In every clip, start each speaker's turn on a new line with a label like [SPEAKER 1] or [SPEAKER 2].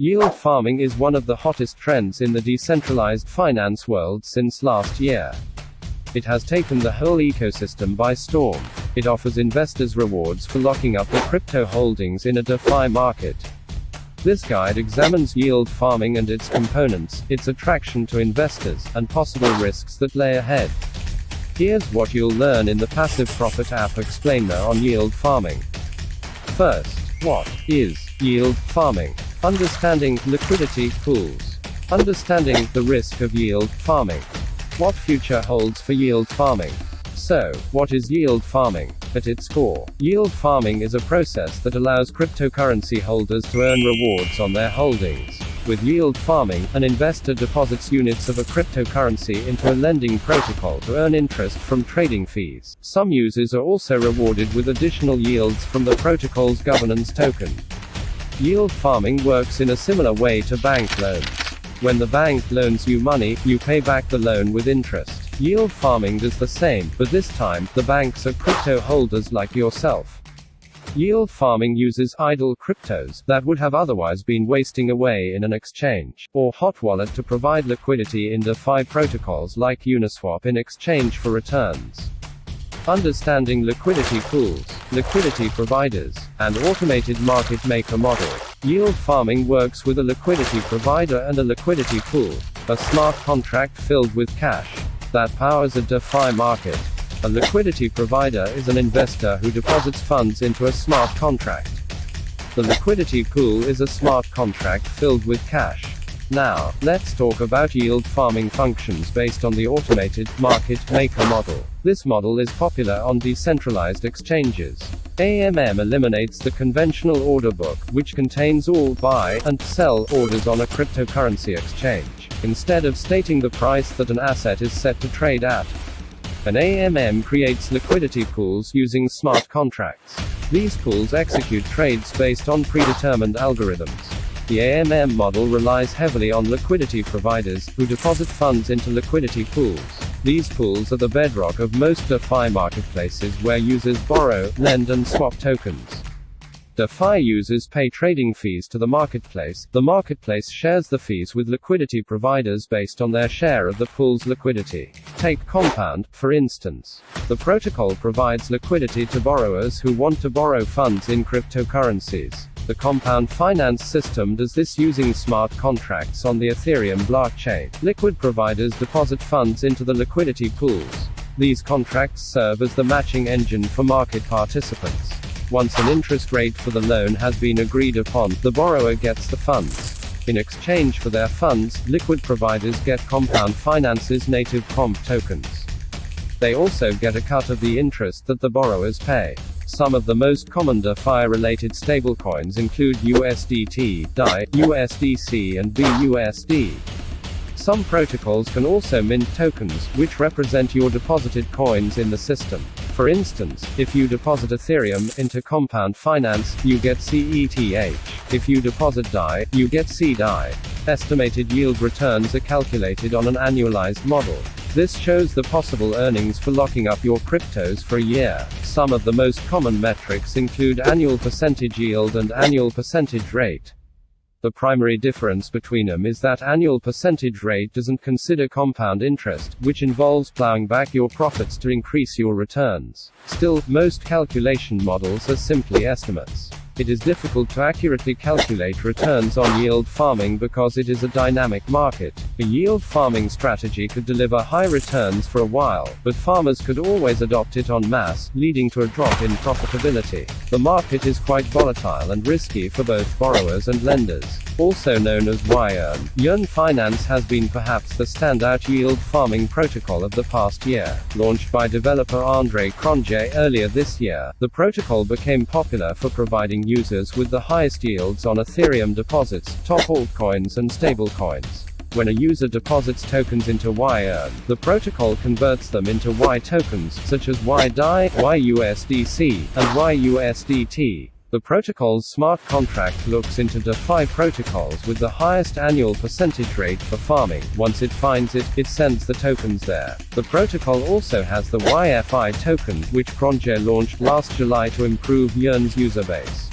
[SPEAKER 1] Yield farming is one of the hottest trends in the decentralized finance world since last year. It has taken the whole ecosystem by storm. It offers investors rewards for locking up their crypto holdings in a DeFi market. This guide examines yield farming and its components, its attraction to investors, and possible risks that lay ahead. Here's what you'll learn in the Passive Profit App Explainer on yield farming. First, what is yield farming? Understanding liquidity pools. Understanding the risk of yield farming. What future holds for yield farming? So, what is yield farming? At its core, yield farming is a process that allows cryptocurrency holders to earn rewards on their holdings. With yield farming, an investor deposits units of a cryptocurrency into a lending protocol to earn interest from trading fees. Some users are also rewarded with additional yields from the protocol's governance token. Yield farming works in a similar way to bank loans. When the bank loans you money, you pay back the loan with interest. Yield farming does the same, but this time, the banks are crypto holders like yourself. Yield farming uses idle cryptos that would have otherwise been wasting away in an exchange or hot wallet to provide liquidity in DeFi protocols like Uniswap in exchange for returns. Understanding liquidity pools, liquidity providers, and automated market maker model. Yield farming works with a liquidity provider and a liquidity pool, a smart contract filled with cash that powers a DeFi market. A liquidity provider is an investor who deposits funds into a smart contract. The liquidity pool is a smart contract filled with cash. Now, let's talk about yield farming functions based on the automated market maker model. This model is popular on decentralized exchanges. AMM eliminates the conventional order book, which contains all buy and sell orders on a cryptocurrency exchange, instead of stating the price that an asset is set to trade at. An AMM creates liquidity pools using smart contracts. These pools execute trades based on predetermined algorithms. The AMM model relies heavily on liquidity providers, who deposit funds into liquidity pools. These pools are the bedrock of most DeFi marketplaces where users borrow, lend and swap tokens. DeFi users pay trading fees to the marketplace. The marketplace shares the fees with liquidity providers based on their share of the pool's liquidity. Take Compound, for instance. The protocol provides liquidity to borrowers who want to borrow funds in cryptocurrencies. The Compound finance system does this using smart contracts on the Ethereum blockchain. Liquid providers deposit funds into the liquidity pools. These contracts serve as the matching engine for market participants. Once an interest rate for the loan has been agreed upon, the borrower gets the funds. In exchange for their funds, liquid providers get Compound Finance's native comp tokens. They also get a cut of the interest that the borrowers pay. Some of the most common DeFi-related stablecoins include USDT, DAI, USDC and BUSD. Some protocols can also mint tokens, which represent your deposited coins in the system. For instance, if you deposit Ethereum into Compound Finance, you get CETH. If you deposit DAI, you get CDAI. Estimated yield returns are calculated on an annualized model. This shows the possible earnings for locking up your cryptos for a year. Some of the most common metrics include annual percentage yield and annual percentage rate. The primary difference between them is that annual percentage rate doesn't consider compound interest, which involves plowing back your profits to increase your returns. Still, most calculation models are simply estimates. It is difficult to accurately calculate returns on yield farming because it is a dynamic market. A yield farming strategy could deliver high returns for a while, but farmers could always adopt it en masse, leading to a drop in profitability. The market is quite volatile and risky for both borrowers and lenders. Also known as Yearn. Yearn Finance has been perhaps the standout yield farming protocol of the past year. Launched by developer André Cronje earlier this year, the protocol became popular for providing users with the highest yields on Ethereum deposits, top altcoins and stablecoins. When a user deposits tokens into Yearn, the protocol converts them into Y tokens, such as YDAI, YUSDC, and YUSDT. The protocol's smart contract looks into DeFi protocols with the highest annual percentage rate for farming. Once it finds it, it sends the tokens there. The protocol also has the YFI token, which Cronje launched last July to improve Yearn's user base.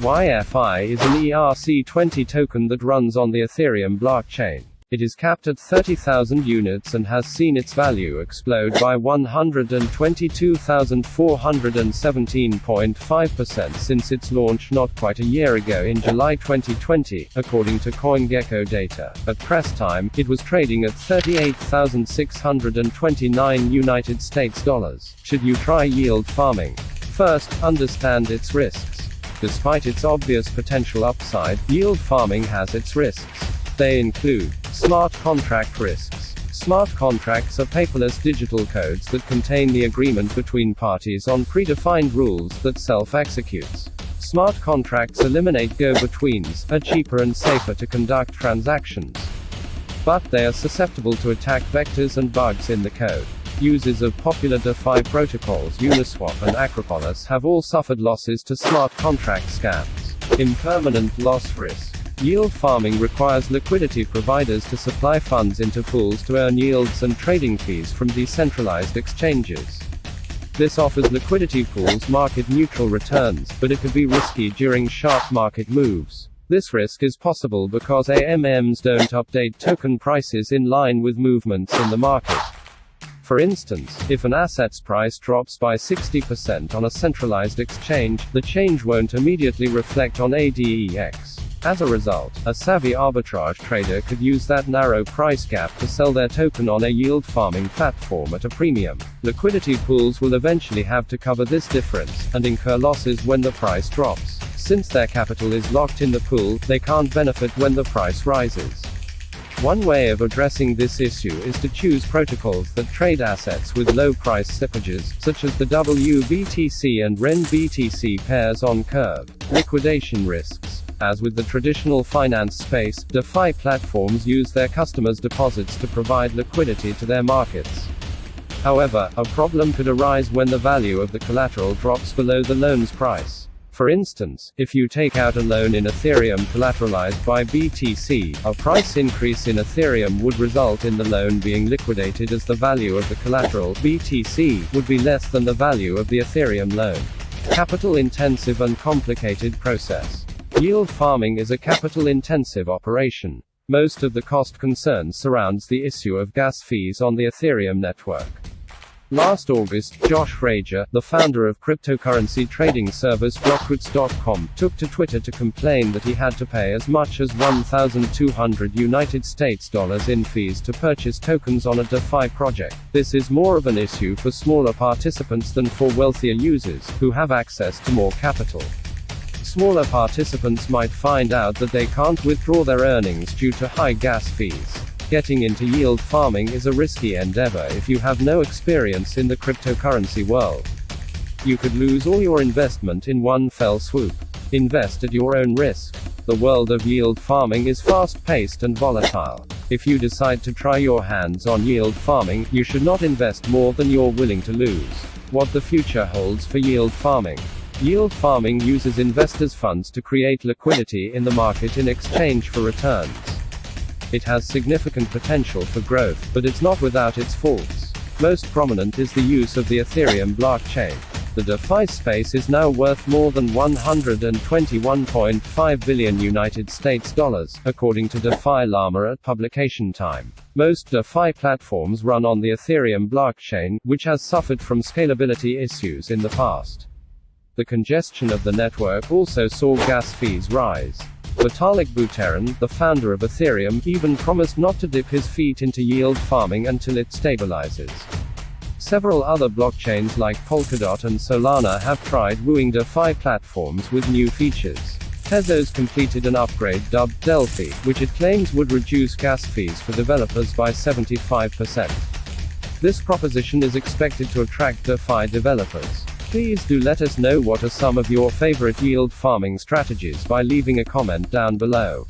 [SPEAKER 1] YFI is an ERC20 token that runs on the Ethereum blockchain. It is capped at 30,000 units and has seen its value explode by 122,417.5% since its launch not quite a year ago in July 2020, according to CoinGecko data. At press time, it was trading at 38,629 United States dollars. Should you try yield farming? First, understand its risks. Despite its obvious potential upside, yield farming has its risks. They include smart contract risks. Smart contracts are paperless digital codes that contain the agreement between parties on predefined rules that self-executes. Smart contracts eliminate go-betweens, are cheaper and safer to conduct transactions. But they are susceptible to attack vectors and bugs in the code. Users of popular DeFi protocols Uniswap and Acropolis have all suffered losses to smart contract scams. Impermanent loss risk. Yield farming requires liquidity providers to supply funds into pools to earn yields and trading fees from decentralized exchanges. This offers liquidity pools market-neutral returns, but it could be risky during sharp market moves. This risk is possible because AMMs don't update token prices in line with movements in the market. For instance, if an asset's price drops by 60% on a centralized exchange, the change won't immediately reflect on ADEX. As a result, a savvy arbitrage trader could use that narrow price gap to sell their token on a yield farming platform at a premium. Liquidity pools will eventually have to cover this difference, and incur losses when the price drops. Since their capital is locked in the pool, they can't benefit when the price rises. One way of addressing this issue is to choose protocols that trade assets with low price slippages, such as the WBTC and RenBTC pairs on Curve. Liquidation risks. As with the traditional finance space, DeFi platforms use their customers' deposits to provide liquidity to their markets. However, a problem could arise when the value of the collateral drops below the loan's price. For instance, if you take out a loan in Ethereum collateralized by BTC, a price increase in Ethereum would result in the loan being liquidated as the value of the collateral, BTC, would be less than the value of the Ethereum loan. Capital-intensive and complicated process. Yield farming is a capital-intensive operation. Most of the cost concern surrounds the issue of gas fees on the Ethereum network. Last August, Josh Rager, the founder of cryptocurrency trading service Blockroots.com, took to Twitter to complain that he had to pay as much as 1,200 United States dollars in fees to purchase tokens on a DeFi project. This is more of an issue for smaller participants than for wealthier users, who have access to more capital. Smaller participants might find out that they can't withdraw their earnings due to high gas fees. Getting into yield farming is a risky endeavor if you have no experience in the cryptocurrency world. You could lose all your investment in one fell swoop. Invest at your own risk. The world of yield farming is fast-paced and volatile. If you decide to try your hands on yield farming, you should not invest more than you're willing to lose. What the future holds for yield farming. Yield farming uses investors' funds to create liquidity in the market in exchange for returns. It has significant potential for growth, but it's not without its faults. Most prominent is the use of the Ethereum blockchain. The DeFi space is now worth more than 121.5 billion United States dollars, according to DeFi Llama at publication time. Most DeFi platforms run on the Ethereum blockchain, which has suffered from scalability issues in the past. The congestion of the network also saw gas fees rise. Vitalik Buterin, the founder of Ethereum, even promised not to dip his feet into yield farming until it stabilizes. Several other blockchains like Polkadot and Solana have tried wooing DeFi platforms with new features. Tezos completed an upgrade dubbed Delphi, which it claims would reduce gas fees for developers by 75%. This proposition is expected to attract DeFi developers. Please do let us know what are some of your favorite yield farming strategies by leaving a comment down below.